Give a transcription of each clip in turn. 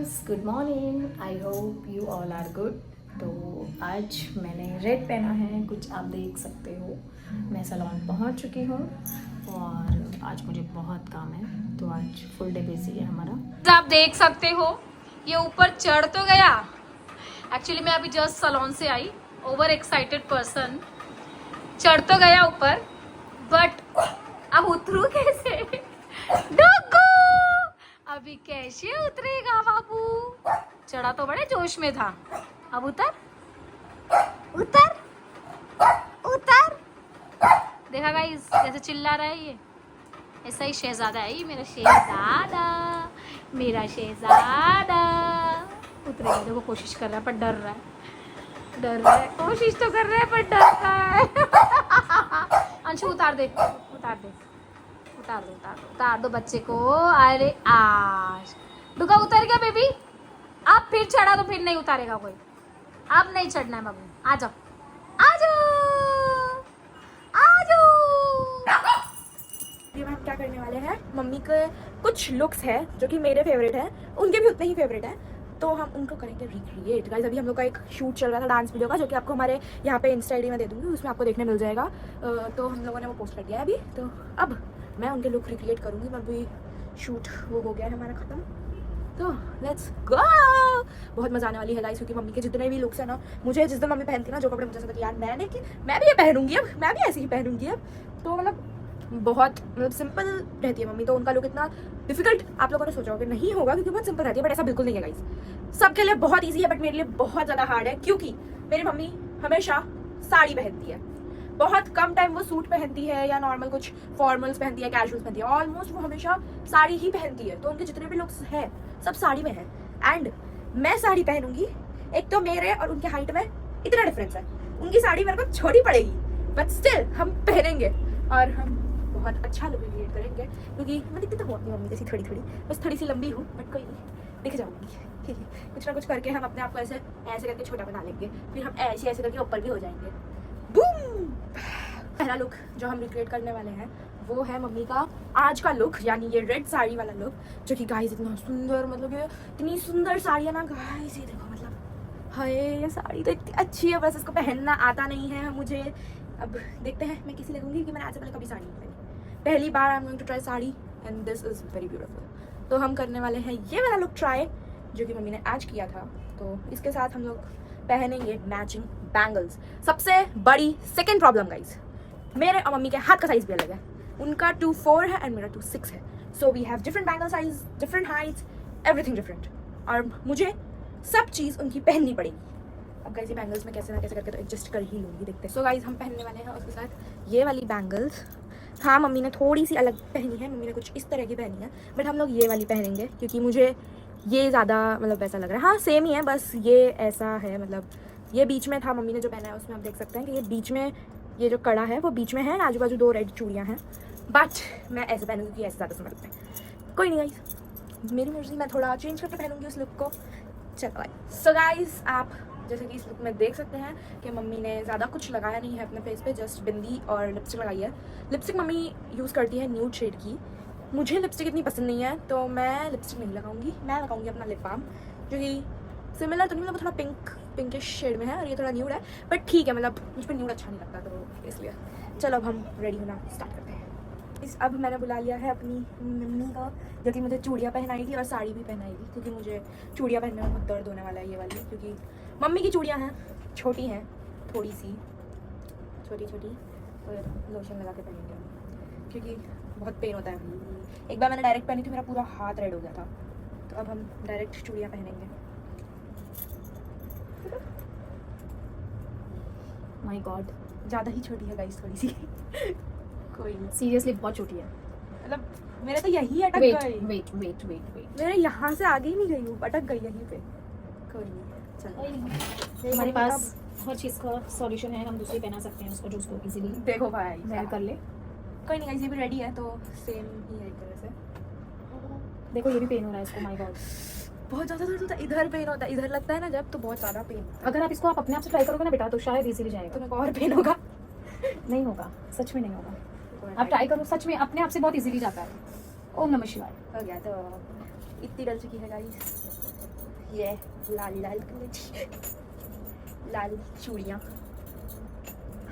Guys, good morning. I hope you all are good. तो आज मैंने रेड पहना है, कुछ आप देख सकते हो। मैं सैलून पहुंच चुकी हूँ और आज मुझे बहुत काम है, तो आज फुल डे बिजी है हमारा। आप देख सकते हो ये ऊपर चढ़ तो गया। एक्चुअली मैं अभी जस्ट सैलून से आई, ओवर एक्साइटेड पर्सन। चढ़ तो गया ऊपर, बट अब उतरू कैसे? डुगू अभी कैसे उतरेगा बाबू? चढ़ा तो बड़े जोश में था, अब उतर उतर उतर। देखा गाइस कैसे चिल्ला रहा है ये। ऐसा ही शहजादा है ये, मेरा शहजादा, मेरा शहजादा। उतरेगा, देखो कोशिश कर रहा है पर डर रहा है, डर रहा है। कोशिश तो कर रहा है पर डर रहा है। अंशु उतार दे, उतार दे, उतार दो, उतार दो, उतार दो बच्चे को। अरे आज डुगा उतर गया बेबी। अब फिर चढ़ा तो फिर नहीं उतारेगा कोई। अब नहीं चढ़ना है बाबू, आ जाओ आ जाओ आ जाओ। ये हम क्या करने वाले हैं, मम्मी के कुछ लुक्स है जो कि मेरे फेवरेट है, उनके भी उतने ही फेवरेट है, तो हम उनको करेंगे रिक्रिएट। गाइस अभी हम लोग का एक शूट चल रहा था डांस वीडियो का, जो कि आपको हमारे यहाँ पे इंस्टा आईडी में दे दूँगी, उसमें आपको देखने मिल जाएगा। तो हम लोगों ने वो पोस्ट कर दिया है अभी। तो अब मैं उनके लुक रिक्रिएट करूँगी। मैं अभी शूट वो हो गया है हमारा ख़त्म, तो लेट्स गो। बहुत मजा आने वाली है गाइस, क्योंकि मम्मी के जितने भी लुक्स है ना, मुझे जिस दिन मम्मी पहनती ना जो कपड़े, मुझे ऐसा लगता है यार मैं भी ये पहनूंगी, अब मैं भी ऐसे ही पहनूंगी अब। तो मतलब बहुत सिंपल रहती है मम्मी, तो उनका लुक इतना डिफिकल्ट आप लोगों ने सोचा होगा नहीं होगा, क्योंकि बहुत सिंपल रहती है, बट ऐसा बिल्कुल नहीं है गाइस। सबके लिए बहुत ईजी है, बट मेरे लिए बहुत ज़्यादा हार्ड है, क्योंकि मेरी मम्मी हमेशा साड़ी पहनती है। बहुत कम टाइम वो सूट पहनती है या नॉर्मल कुछ फॉर्मल्स पहनती है, कैजुअल्स पहनती है। ऑलमोस्ट वो हमेशा साड़ी ही पहनती है, तो उनके जितने भी लुक्स हैं सब साड़ी में है। एंड मैं साड़ी पहनूंगी, एक तो मेरे और उनके हाइट में इतना डिफरेंस है, उनकी साड़ी मेरे को छोटी पड़ेगी, बट स्टिल हम पहनेंगे और हम बहुत अच्छा लुक क्रिएट करेंगे। क्योंकि मैं दिखती तो बहुत नहीं मम्मी जैसी, थोड़ी थोड़ी, बस थोड़ी सी लंबी हूँ, बट कोई नहीं, दिख जाऊंगी। ठीक है, कुछ ना कुछ करके हम अपने आप को ऐसे ऐसे करके छोटा बना लेंगे, फिर हम ऐसे ऐसे करके ऊपर भी हो जाएंगे। बूम। पहला लुक जो हम रिक्रिएट करने वाले हैं वो है मम्मी का आज का लुक, यानी ये रेड साड़ी वाला लुक, जो कि गाइस इतना सुंदर, मतलब ये इतनी सुंदर साड़ी है ना गाइस, ये देखो, मतलब हाय ये साड़ी तो इतनी अच्छी है, बस इसको पहनना आता नहीं है मुझे। अब देखते हैं मैं कैसी लगूंगी, कि मैंने आज से पहले कभी साड़ी नहीं पहनी, पहली बार I am going to try sari, and this is very beautiful. तो हम करने वाले हैं ये वाला लुक ट्राई, जो कि मम्मी ने आज किया था। तो इसके साथ हम लोग पहनेंगे मैचिंग बैंगल्स। सबसे बड़ी सेकेंड प्रॉब्लम गाइस, मेरे और मम्मी के हाथ का साइज भी अलग है, उनका 2'4" है एंड मेरा 2'6" है। So we have different bangle size, different heights, everything different, और मुझे सब चीज़ उनकी पहननी पड़ेगी। अब गाइस ये बैंगल्स में कैसे ना कैसे करके तो एडजस्ट कर ही लूँगी, देखते हैं। सो गाइस हम पहनने वाले हैं उसके साथ ये वाली बैंगल्स। हाँ मम्मी ने थोड़ी सी अलग पहनी है, मम्मी ने कुछ इस तरह की पहनी है, बट हम लोग ये वाली पहनेंगे क्योंकि मुझे ये ज़्यादा मतलब ऐसा लग रहा है। हाँ सेम ही है, बस ये ऐसा है, मतलब ये बीच में था, मम्मी ने जो पहना है उसमें आप देख सकते हैं कि ये बीच में, ये जो कड़ा है वो बीच में है, आजू बाजू 2 रेड चूड़ियाँ हैं, बट मैं ऐसे पहनूंगी कि ऐसे ज़्यादा सुंदर लगता है। कोई नहीं गाइस, मेरी मर्जी, मैं थोड़ा चेंज करके पहनूंगी उस लुक को। चलो गाइस, सो गाइस आप जैसे कि इस लुक में देख सकते हैं कि मम्मी ने ज़्यादा कुछ लगाया नहीं है अपने फेस पे, जस्ट बिंदी और लिपस्टिक लगाई है। लिपस्टिक मम्मी यूज़ करती है न्यूड शेड की, मुझे लिपस्टिक इतनी पसंद नहीं है, तो मैं लिपस्टिक नहीं लगाऊंगी। मैं लगाऊंगी अपना लिप बाम, जो कि सिमिलर तो नहीं, मतलब थोड़ा पिंकिश शेड में है, और ये थोड़ा न्यूड है, बट ठीक है, मतलब मुझ पर न्यूड अच्छा नहीं लगता, तो इसलिए चलो अब हम रेडी होना स्टार्ट करते हैं। अब मैंने बुला लिया है अपनी मम्मी को, जो कि मुझे चूड़ियाँ पहनाई थी और साड़ी भी पहनाई थी, क्योंकि मुझे चूड़ियाँ पहनने में बहुत दर्द होने वाला है ये वाली, क्योंकि मम्मी की चूड़ियाँ हैं छोटी हैं, थोड़ी सी छोटी छोटी, तो लोशन लगा के पहनेंगे क्योंकि बहुत पेन होता है। एक बार मैंने डायरेक्ट पहनी थी, मेरा पूरा हाथ रेड हो गया था, तो अब हम डायरेक्ट चूड़ियाँ पहनेंगे। माय गॉड, ज़्यादा ही छोटी है गाइस थोड़ी सी। कोई नहीं, सीरियसली बहुत छोटी है। मतलब मेरे तो यही अटक वेट गई, वेट वेट वेट वेट, मेरे यहाँ से आगे ही नहीं गई हूँ, अटक गई यहीं पे। कोई नहीं, चलो हमारे पास हर चीज़ का सॉल्यूशन है, हम दूसरी पहना सकते हैं उसको, जो उसको इजीली देखो भाई वेयर कर ले। कोई नहीं गाइस, ये भी रेडी है, तो सेम ही है एक तरह से। देखो ये भी पेन हो रहा है इसको, माय गॉड बहुत ज़्यादा दर्द होता है, इधर पेन होता है, इधर लगता है ना जब, तो बहुत ज़्यादा पेन। अगर आप इसको आप अपने आप से ट्राई करोगे ना बेटा, तो शायद इजीली जाएगा। तो मेरे को और पेन होगा? नहीं होगा, सच में नहीं होगा, आप ट्राई करो, सच में अपने आप से बहुत इजीली जाता है। ओम नमः शिवाय। हो गया, तो इतनी डल चुकी है गाइस, ये लाल लाल कलर की लाल चूड़ियाँ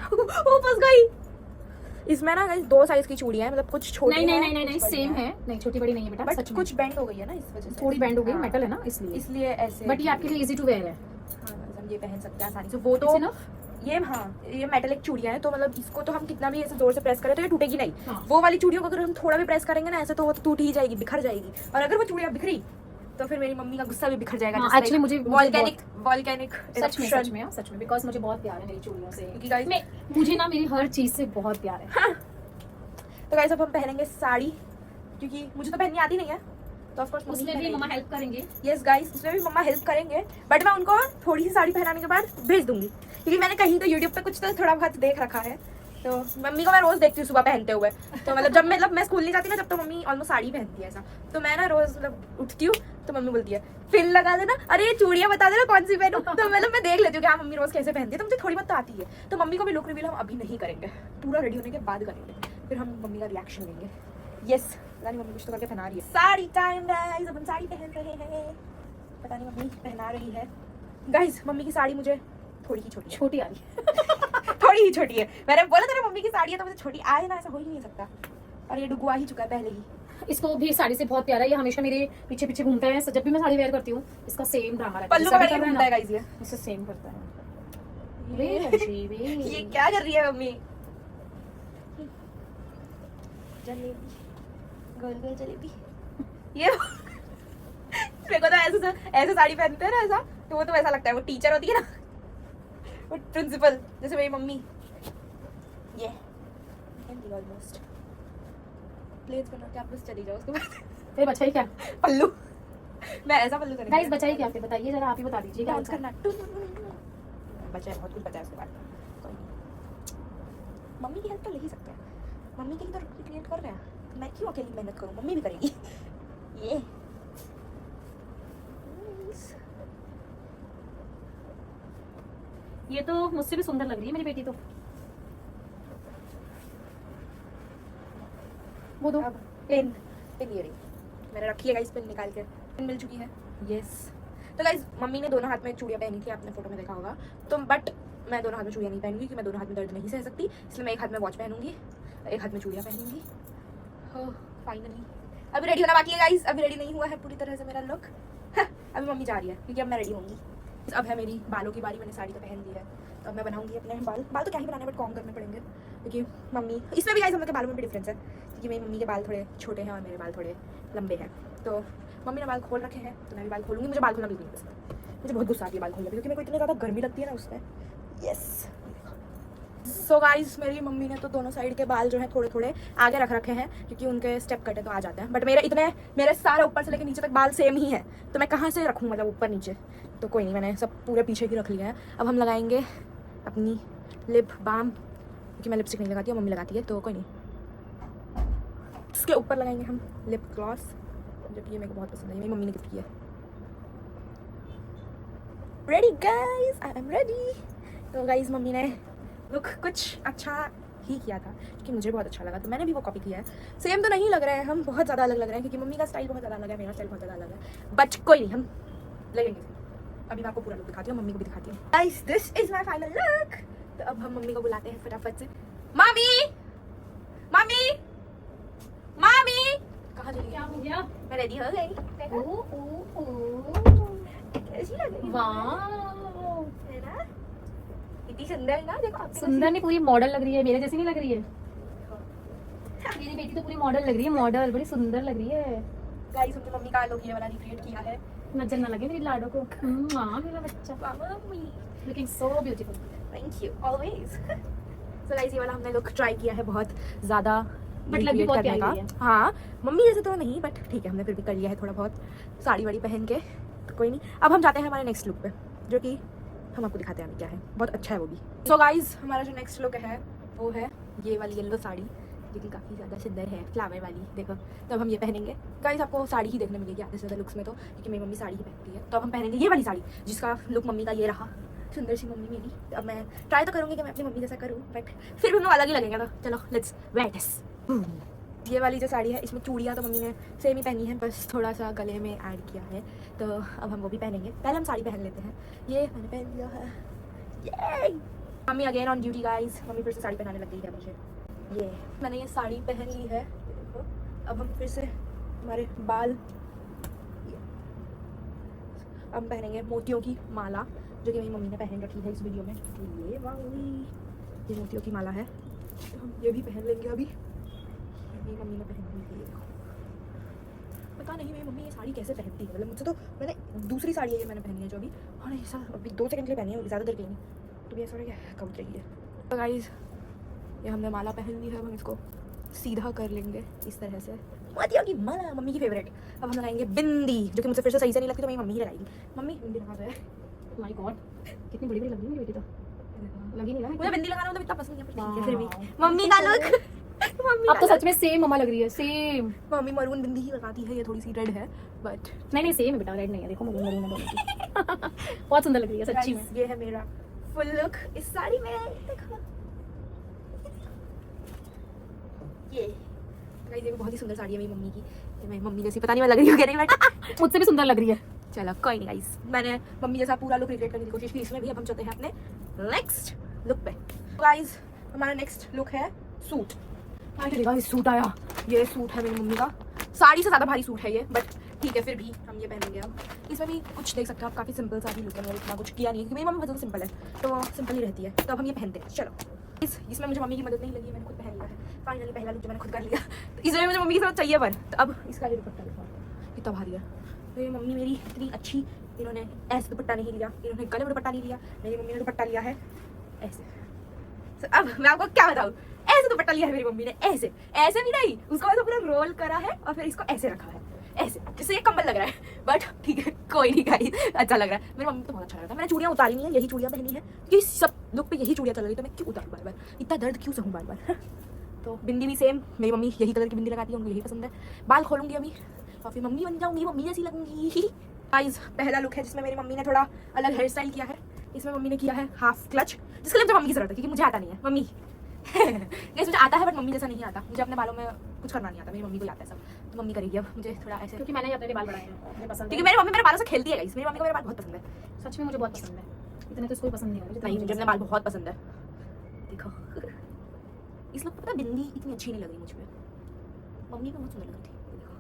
ओ फंस गई इसमें ना गाइस 2 साइज की चूड़ियाँ हैं मतलब कुछ छोटी नहीं सेम है, नहीं छोटी बड़ी नहीं है बेटा, बट सच में कुछ बेंड हो गई है ना इस वजह से थोड़ी बैंड हो गई, हाँ, मेटल है ना इसलिए इसलिए ऐसे बट ये आपके लिए इजी टू वेयर है। हाँ मतलब ये पहन सकते हैं आसानी से वो तो ये हाँ ये मेटलिक चूड़ियाँ हैं तो मतलब इसको तो हम कितना भी ऐसे जोर से प्रेस करें तो ये टूटेगी नहीं हाँ। वो वाली चूड़ियों को अगर हम थोड़ा भी प्रेस करेंगे ना ऐसे तो वो तो टूट ही जाएगी, बिखर जाएगी। और अगर वो चूड़ियाँ बिखरी तो फिर मेरी मम्मी का गुस्सा भी बिखर जाएगा। हाँ, एक्चुअली मुझे वॉल्केनिक सच में बिकॉज मुझे बहुत प्यार है मेरी चूड़ियों से, क्योंकि गाइस मुझे ना मेरी हर चीज से बहुत प्यार है। तो गाइस अब हम पहनेंगे साड़ी क्योंकि मुझे तो पहननी आती नहीं है तो ऑफ कोर्स उसमें भी मम्मा हेल्प करेंगे। यस गाइस उसमें भी मम्मा हेल्प करेंगे बट मैं उनको थोड़ी सी साड़ी पहनाने के बाद भेज दूंगी क्योंकि मैंने कहीं तो यूट्यूब पे कुछ तो थोड़ा बहुत देख रखा है। तो मम्मी को मैं रोज देखती हूँ सुबह पहनते हुए, तो मतलब जब मैं स्कूल नहीं जाती ना जब तो मम्मी ऑलमोस्ट साड़ी पहनती है ऐसा, तो मैं ना रोज मतलब उठती हूँ तो मम्मी बोलती है पिन लगा देना, अरे ये चूड़ियाँ बता देना कौन सी पहनूं। तो मतलब मैं देख लेती हूँ कि हाँ मम्मी रोज कैसे पहनती है, तो मुझे थोड़ी बहुत तो आती है। तो मम्मी को भी लुक रिवील हम अभी नहीं करेंगे, पूरा रेडी होने के बाद करेंगे, फिर हम मम्मी का रिएक्शन लेंगे। यस पता नहीं मम्मी कुछ तो करके पहना रही है। साड़ी टाइम गाइस, अब हम साड़ी पहन रहे हैं, पता नहीं मम्मी पहना रही है। गाइस मम्मी की साड़ी मुझे थोड़ी ही छोटी आ रही है थोड़ी ही छोटी है। मैंने बोला तेरे मम्मी की साड़ी है तो मुझे छोटी आए ना, ऐसा हो ही नहीं सकता। और ये डुगवा ही चुका है पहले ही। इसको भी साड़ी से बहुत प्यारा है, ये हमेशा मेरे पीछे पीछे घूमता है, जब भी मैं साड़ी वेयर करती हूँ इसका सेम ड्रामा रहता है। पल्लू का पहले घूमता है गाइस, ये इससे सेम करता है। ये क्या कर रही है मम्मी? जलेबी, गोल गोल जलेबी। ये मेरे को तो ऐसे साड़ी पहनते हैं ना ऐसा, तो वो तो वैसा लगता है वो टीचर होती है ना, वो प्रिंसिपल, जैसे मेरी मम्मी। ये ऑलमोस्ट प्लेट्स बना के आप बस चली जाओ, उसके बाद फिर बचाई क्या पल्लू, मैं ऐसा पल्लू करेंगे। गाइस बचाई क्या, फिर बताइए जरा, आप ही बता दीजिए क्या डांस करना। बचा है, बहुत कुछ बचा है उसके बाद। कोई नहीं, मम्मी की हेल्प तो ले ही सकते हैं, मम्मी के लिए तो रिक्रिएट कर रहे हैं, मैं क्यों अकेली मेहनत करूं, मम्मी भी करेगी। ये ये तो मुझसे भी सुंदर लग रही है मेरी बेटी तो। वो दो अब पेन ये रही, मैंने रखी है गाइस, पेन निकाल के पेन मिल चुकी है। यस तो गाइस मम्मी ने दोनों हाथ में चूड़ियाँ पहनी थी, आपने फोटो में देखा होगा। तो बट मैं दोनों हाथ में चूड़ियाँ नहीं पहनूंगी क्योंकि मैं दोनों हाथ में दर्द नहीं सह सकती, इसलिए मैं एक हाथ में वॉच पहनूंगी, एक हाथ में चूड़ियाँ पहनूंगी। हो फाइनली अभी रेडी होना बाकी है गाइस, अभी रेडी नहीं हुआ है पूरी तरह से मेरा लुक। अभी मम्मी जा रही है क्योंकि अब मैं रेडी होंगी। अब है मेरी बालों की बारी, मैंने साड़ी तो पहन दी है, तो अब मैं बनाऊंगी अपने बाल तो क्या ही बनाने बट कॉम करने पड़ेंगे क्योंकि मम्मी, इसमें भी गाइस हम लोग के बालों में भी डिफरेंस है क्योंकि मेरी मम्मी के बाल थोड़े छोटे हैं और मेरे बाल थोड़े लंबे हैं। तो मम्मी ने बाल खोल रखे हैं तो मैं भी बाल खोलूँगी। मुझे बाल खोलना बिल्कुल नहीं पसंद, मुझे बहुत गुस्सा आती है बाल खोलने क्योंकि मेरे को इतनी ज़्यादा गर्मी लगती है ना उसमें। यस सो गाइस मेरी मम्मी ने तो दोनों साइड के बाल जो है थोड़े थोड़े आगे रख रखे हैं क्योंकि उनके स्टेप कटे तो आ जाते हैं, बट मेरे सारे ऊपर से लेकर नीचे तक बाल सेम ही है, तो मैं कहाँ से रखूँ मतलब ऊपर नीचे, तो कोई नहीं, मैंने सब पूरे पीछे ही रख लिया है। अब हम लगाएंगे अपनी लिप बाम क्योंकि मैं लिपस्टिक नहीं लगाती हूँ, मम्मी लगाती है, तो कोई नहीं। इसके ऊपर लगाएंगे हम लिप ग्लॉस, जो कि ये मेरे को बहुत पसंद है, मेरी मम्मी ने गिफ्ट किया है। Ready guys, I am ready. तो गाइस मम्मी ने लुक कुछ अच्छा ही किया था क्योंकि मुझे बहुत अच्छा लगा, तो मैंने भी वो कॉपी किया है। सेम तो नहीं लग रहे हैं हम, बहुत ज़्यादा अलग लग रहे हैं क्योंकि मम्मी का स्टाइल बहुत ज़्यादा अलग है, मेरा स्टाइल बहुत ज़्यादा अलग है, बट कोई नहीं, हम लगेंगे। अभी मैं आपको पूरा लुक दिखाती हूँ, मम्मी को भी दिखाती हूँ। Guys this is my final look. तो अब हम मम्मी को बुलाते हैं फटाफट से। मम्मी मम्मी मम्मी कहाँ चली क्या हो गया? मैं रेडी हो गई। कैसी लग रही वाह है ना, इतनी सुंदर ना, देखो आप सुंदर नहीं, पूरी मॉडल लग रही है, मेरे जैसी नहीं लग रही है। मेरी बेटी तो पूरी मॉडल लग रही है, मॉडल बड़ी सुंदर लग रही है। गाइस हमने मम्मी का लुक ये वाला रिक्रिएट किया है। नजर ना लगे मेरी लाडो को। माँ मेरा बच्चा mummy looking so beautiful. Thank you always. So guys ये वाला हमने लुक ट्राई किया है बहुत ज़्यादा, बट लग भी बहुत करने प्यारी का। है। हाँ मम्मी जैसे तो नहीं बट ठीक है, हमने फिर भी कर लिया है थोड़ा बहुत साड़ी वाड़ी पहन के, तो कोई नहीं। अब हम जाते हैं हमारे नेक्स्ट लुक पे, जो कि हम आपको दिखाते हैं अभी क्या है, बहुत अच्छा है वो भी। सो गाइस हमारा जो नेक्स्ट लुक है वो है ये वाली येलो साड़ी, जो कि काफ़ी ज़्यादा सुंदर है, फ्लावर वाली, देखो। तो अब हम ये पहनेंगे। गाइस आपको साड़ी ही देखने मिलेगी आधे से ज़्यादा लुक्स में तो, क्योंकि मेरी मम्मी साड़ी ही पहनती है। तो अब हम पहनेंगे ये वाली साड़ी, जिसका लुक मम्मी का ये रहा, सुंदर सी मम्मी मेरी। तो अब मैं ट्राई तो करूँगी कि मैं अपनी मम्मी जैसा करूँ, बट फिर भी हम लोग अलग ही लगेंगे ना। चलो लेट्स वेयर दिस। ये वाली जो साड़ी है इसमें चूड़ियाँ तो मम्मी ने सेम ही पहनी है, बस थोड़ा सा गले में ऐड किया है, तो अब हम वो भी पहनेंगे। पहले हम साड़ी पहन लेते हैं। ये मैंने पहन लिया है, ये mummy again on duty guys. Mummy फिर से साड़ी पहनाने लग गई है मुझे। ये मैंने ये साड़ी पहन ली है, देखो। अब हम फिर से हमारे बाल, अब पहनेंगे मोतियों की माला, जो कि मेरी मम्मी ने पहन रखी है इस वीडियो में। ये वाली ये मोतियों की माला है, तो हम ये भी पहन लेंगे अभी। मेरी मम्मी ने पहन ली है, देखो। पता नहीं मेरी मम्मी ये साड़ी कैसे पहनती है, मतलब मुझसे तो, मैंने दूसरी साड़ी है ये मैंने पहनी है जो अभी, और ऐसा अभी 2 सेकंड के लिए पहनी है, ज़्यादा देर के लिए नहीं, तो भी ऐसा कब रही है। तो गाइस ये हमने माला पहन ली है, अब हम इसको सीधा कर लेंगे इस तरह से। मोतियों की माला मम्मी की फेवरेट। अब हम लगाएंगे बिंदी, जो कि मुझसे फिर से सही से नहीं लगती, तो मेरी मम्मी ही लगाएगी। मम्मी बिंदी लगा दो है। माय गॉड, कितनी बड़ी बड़ी लग रही है मेरी बेटी, तो लगी नहीं ना मुझे बिंदी लगाना मतलब इतना पसंद नहीं है, पर ठीक है फिर भी मम्मी का लुक। अब तो सच में सेम मम्मा लग रही है, सेम। मम्मी मरून बिंदी ही लगाती है, ये थोड़ी सी रेड है, बट नहीं सेम है बेटा, रेड नहीं है, देखो मरून मरून है दोनों की। बहुत सुंदर लग रही है सच्ची में। ये है मेरा फुल लुक इस साड़ी में, देखो। ये गाइस ये बहुत ही सुंदर साड़ी है मेरी मम्मी की, मेरी मम्मी जैसी पता नहीं मैं लग रही हूँ क्या नहीं, बट मुझसे भी सुंदर लग रही है। चलो कोई नहीं गाइस, मैंने मम्मी जैसा पूरा लुक रिक्रिएट करने की कोशिश की इसमें भी। अब हम चलते हैं अपने नेक्स्ट लुक पे। गाइस हमारा नेक्स्ट लुक है सूट। गाइस सूट आया, ये सूट है मेरी मम्मी का, साड़ी से ज़्यादा भारी सूट है ये, बट ठीक है फिर भी हम ये पहनेंगे। अब इसमें भी कुछ देख सकते हो आप, काफ़ी सिंपल सा भी लुक है, मैंने इतना कुछ किया नहीं है क्योंकि मेरी मम्मी बहुत सिंपल है, तो सिंपल ही रहती है, तो अब हम ये पहनते हैं। चलो इसमें मुझे मम्मी की मदद नहीं लगी, मैंने खुद पहन लिया है फाइनली, पहला लुक जो मैंने खुद कर लिया, तो इसमें मुझे मम्मी की जरूरत चाहिए, पर तो अब इसका ये दुपट्टा देखो कितना भारी है। तो ये मम्मी मेरी इतनी अच्छी, इन्होंने ऐसे दुपट्टा नहीं लिया, इन्होंने गले में दुपट्टा नहीं लिया, मेरी मम्मी ने दुपट्टा लिया है ऐसे। तो अब मैं आपको क्या बताऊँ, ऐसे दुपट्टा लिया है मेरी मम्मी ने, ऐसे ऐसे भी नहीं, उसको ऐसे पूरा रोल करा है और फिर इसको ऐसे रखा है, ऐसे, जिससे ये कम्बल लग रहा है, बट ठीक है कोई नहीं गाइस, अच्छा लग रहा है। मेरी मम्मी तो बहुत अच्छा लग रहा है। मैंने चूड़ियाँ उतारी नहीं है, यही चूड़ियाँ पहनी है, क्योंकि सब लुक पे यही चूड़ियाँ चल रही, तो मैं क्यों उतारूँ बार बार, इतना दर्द क्यों सहूँ बार बार। तो बिंदी भी सेम, मेरी मम्मी यही कलर की बिंदी लगाती है, उनको यही पसंद है। बाल खोलूंगी अभी और फिर मम्मी बन जाऊंगी, मम्मी जैसी लगूंगी। गाइस पहला लुक है जिसमें मेरी मम्मी ने थोड़ा अलग हेयर स्टाइल किया है। इसमें मम्मी ने किया है हाफ क्लच, जिसके लिए मुझे मम्मी की जरूरत है क्योंकि मुझे आता नहीं है। मम्मी गाइस मुझे आता है बट मम्मी जैसा नहीं आता, मुझे अपने बालों में कुछ करना नहीं आता, मेरी मम्मी को आता है सब, तो मम्मी करेगी। अब मुझे थोड़ा ऐसे, क्योंकि मैंने ही अपने बाल बढ़ाए हैं, मुझे पसंद है, क्योंकि मेरी मम्मी मेरे बालों से खेलती है गाइस, मेरी मम्मी को मेरे बाल बहुत पसंद है। सच में मुझे बहुत पसंद है, इतने तो इसको ही पसंद नहीं होगा। नहीं मुझे अपने बाल बहुत पसंद है। देखो इस लुक पे पता बिंदी इतनी अच्छी नहीं लग रही मुझ पे, मम्मी पे बहुत सुंदर लग रही थी। देखो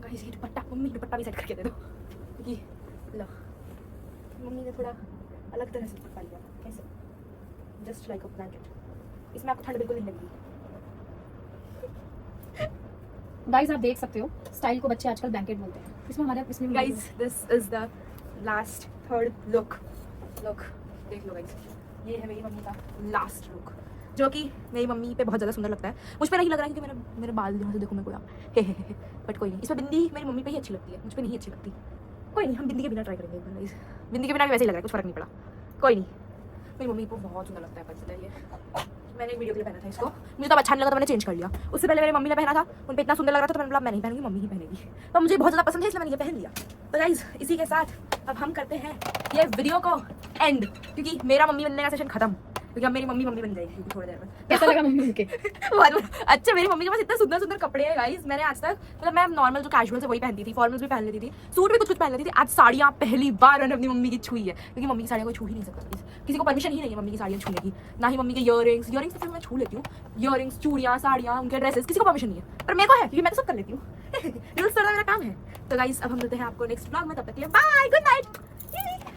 गाइस ये दुपट्टा, मम्मी दुपट्टा भी सेट करके दे दो, क्योंकि लो मम्मी ने थोड़ा अलग तरह से दुपट्टा लिया, कैसे जस्ट लाइक अ ब्लैंकेट, इसमें आपको ठंड बिल्कुल नहीं लगेगी। गाइस आप देख सकते हो, स्टाइल को बच्चे आजकल ब्लैंकेट बोलते हैं, इसमें हमारे इसमें guys this is the last third look. देख लो गाइस, ये है मेरी मम्मी का लास्ट लुक, जो कि मेरी मम्मी पे बहुत ज़्यादा सुंदर लगता है। मुझ पे नहीं लग रहा है क्योंकि मेरे बाल यहाँ से देखो मेरे को यहाँ, बट कोई नहीं, इसमें बिंदी मेरी मम्मी पे ही अच्छी लगती है, मुझ पे नहीं अच्छी लगती। कोई नहीं, हम बिंदी के बिना ट्राई करेंगे एक बार गाइस, बिंदी के बिना भी वैसे ही लग रहा है, कुछ फर्क नहीं पड़ा। कोई नहीं, मेरी मम्मी को बहुत सुंदर लगता है, पर ये मैंने एक वीडियो के लिए पहना था इसको, मुझे तब अच्छा नहीं लगा तो मैंने चेंज कर लिया। उससे पहले मेरी मम्मी ने पहना था, उन पे इतना सुंदर लग रहा था तो मैंने बोला मैं नहीं पहनूंगी, मम्मी ही पहनेगी, तो मुझे बहुत ज़्यादा पसंद है इसलिए मैंने ये पहन लिया। तो गाइस इसी के साथ अब हम करते हैं ये वीडियो को एंड, क्योंकि मेरा मम्मी बनने का सेशन खत्म, क्योंकि अब मेरी मम्मी बन जाएगी थोड़ी देर में। कैसा लगा मम्मी के? बहुत अच्छा, मेरी मम्मी के पास इतने सुंदर सुंदर कपड़े हैं गाइस। मैंने आज तक मतलब मैं नॉर्मल जो कैजुअल से वही पहनती थी, फॉर्मल्स भी पहन लेती थी, सूट भी कुछ कुछ पहन लेती थी। आज साड़ियाँ पहली बार मैंने अपनी मम्मी की छुई है, क्योंकि मम्मी की साड़ियाँ कोई छू ही नहीं सकता, किसी को परमिशन ही नहीं है मम्मी की साड़ियाँ छूने की, ना ही मम्मी के इयरिंग्स तो फिर मैं छू लेती हूँ, इयरिंग्स, चूड़ियाँ, साड़ियाँ, उनके ड्रेसेस, किसी को परमिशन नहीं है, पर मेरे को है क्योंकि मैं तो सब कर लेती हूँ। रूल्स तोड़ना मेरा काम है। तो गाइस अब हम मिलते हैं आपको नेक्स्ट ब्लॉग में, तब तक के लिए बाय, गुड नाइट।